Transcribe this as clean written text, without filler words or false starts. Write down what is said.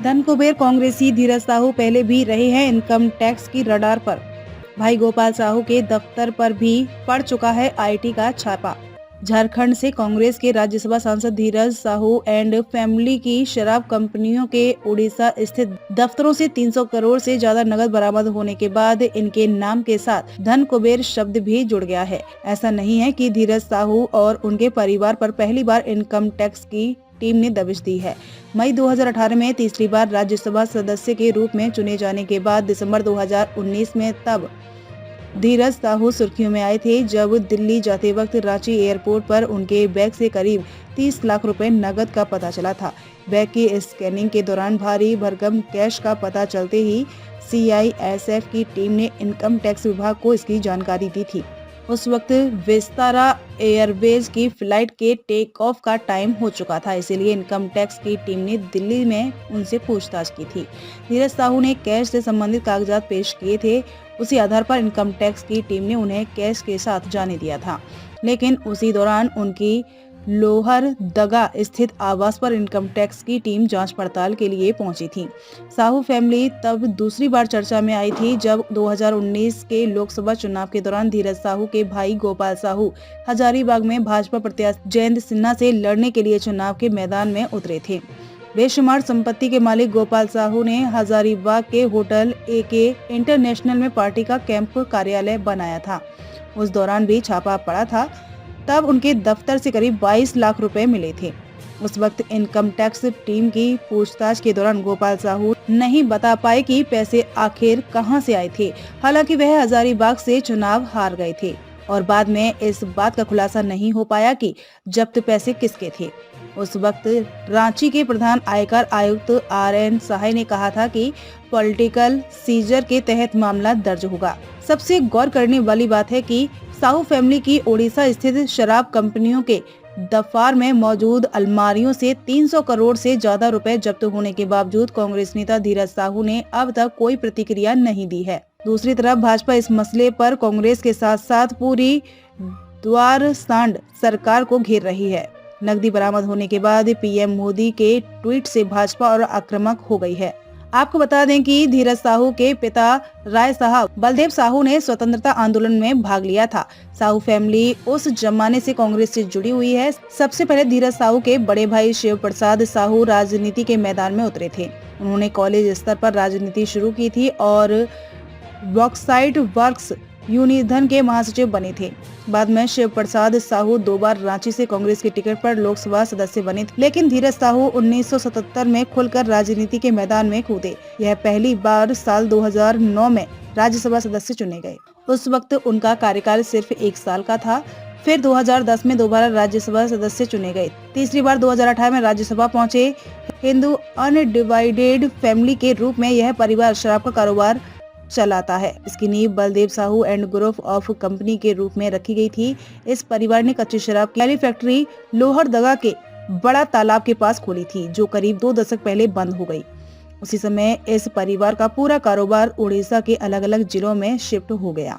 धन कुबेर कांग्रेसी धीरज साहू पहले भी रहे हैं इनकम टैक्स की रडार पर। भाई गोपाल साहू के दफ्तर पर भी पड़ चुका है आईटी का छापा। झारखंड से कांग्रेस के राज्यसभा सांसद धीरज साहू एंड फैमिली की शराब कंपनियों के उड़ीसा स्थित दफ्तरों से 300 करोड़ से ज्यादा नकद बरामद होने के बाद इनके नाम के साथ धन कुबेर शब्द भी जुड़ गया है। ऐसा नहीं है कि धीरज साहू और उनके परिवार पर पहली बार इनकम टैक्स की टीम ने दबिश दी है। मई 2018 में तीसरी बार राज्यसभा सदस्य के रूप में चुने जाने के बाद दिसंबर 2019 में तब धीरज साहू सुर्खियों में आए थे जब दिल्ली जाते वक्त रांची एयरपोर्ट पर उनके बैग से करीब 30 लाख रुपए नकद का पता चला था। बैग की स्कैनिंग के दौरान भारी भरकम कैश का पता चलते ही CISF की टीम ने इनकम टैक्स विभाग को इसकी जानकारी दी थी। उस वक्त विस्तारा एयरवेज की फ्लाइट के टेक ऑफ का टाइम हो चुका था, इसीलिए इनकम टैक्स की टीम ने दिल्ली में उनसे पूछताछ की थी। धीरज साहू ने कैश से संबंधित कागजात पेश किए थे। उसी आधार पर इनकम टैक्स की टीम ने उन्हें कैश के साथ जाने दिया था, लेकिन उसी दौरान उनकी लोहरदगा स्थित आवास पर इनकम टैक्स की टीम जांच पड़ताल के लिए पहुंची थी। साहू फैमिली तब दूसरी बार चर्चा में आई थी जब 2019 के लोकसभा चुनाव के दौरान धीरज साहू के भाई गोपाल साहू हजारीबाग में भाजपा प्रत्याशी जयंत सिन्हा से लड़ने के लिए चुनाव के मैदान में उतरे थे। बेशुमार संपत्ति के मालिक गोपाल साहू ने हजारीबाग के होटल AK इंटरनेशनल में पार्टी का कैंप कार्यालय बनाया था। उस दौरान भी छापा पड़ा था। तब उनके दफ्तर से करीब 22 लाख रुपए मिले थे। उस वक्त इनकम टैक्स टीम की पूछताछ के दौरान गोपाल साहू नहीं बता पाए कि पैसे आखिर कहां से आए थे। हालांकि वह हजारीबाग से चुनाव हार गए थे और बाद में इस बात का खुलासा नहीं हो पाया कि जब्त पैसे किसके थे। उस वक्त रांची के प्रधान आयकर आयुक्त RN सहाय ने कहा था कि पॉलिटिकल सीजर के तहत मामला दर्ज होगा। सबसे गौर करने वाली बात है कि साहू फैमिली की ओडिशा स्थित शराब कंपनियों के दफार में मौजूद अलमारियों से 300 करोड़ से ज्यादा रुपए जब्त होने के बावजूद कांग्रेस नेता धीरज साहू ने अब तक कोई प्रतिक्रिया नहीं दी है। दूसरी तरफ भाजपा इस मसले पर कांग्रेस के साथ साथ पूरी द्वारसांड सरकार को घेर रही है। नकदी बरामद होने के बाद PM मोदी के ट्वीट से भाजपा और आक्रामक हो गई है। आपको बता दें कि धीरज साहू के पिता राय साहब बलदेव साहू ने स्वतंत्रता आंदोलन में भाग लिया था। साहू फैमिली उस जमाने से कांग्रेस से जुड़ी हुई है। सबसे पहले धीरज साहू के बड़े भाई शिव प्रसाद साहू राजनीति के मैदान में उतरे थे। उन्होंने कॉलेज स्तर पर राजनीति शुरू की थी और बॉक्साइट वर्क्स यूनिधन के महासचिव बने थे। बाद में शिव प्रसाद साहू 2 बार रांची से कांग्रेस के टिकट पर लोकसभा सदस्य बने थे, लेकिन धीरज साहू 1977 में खुलकर राजनीति के मैदान में कूदे। यह पहली बार साल 2009 में राज्यसभा सदस्य चुने गए। उस वक्त उनका कार्यकाल सिर्फ 1 साल का था। फिर 2010 में दोबारा राज्यसभा सदस्य चुने गए। तीसरी बार 2018 में राज्यसभा पहुंचे। हिंदू अनडिवाइडेड फैमिली के रूप में यह परिवार शराब का कारोबार चलाता है। इसकी नींव Baldev Sahu and group of company के रूप में रखी गई थी। इस परिवार ने कच्ची शराब की फैक्ट्री लोहरदगा के बड़ा तालाब के पास खोली थी, जो करीब 2 दशक पहले बंद हो गई। उसी समय इस परिवार का पूरा कारोबार उड़ीसा के अलग अलग जिलों में शिफ्ट हो गया।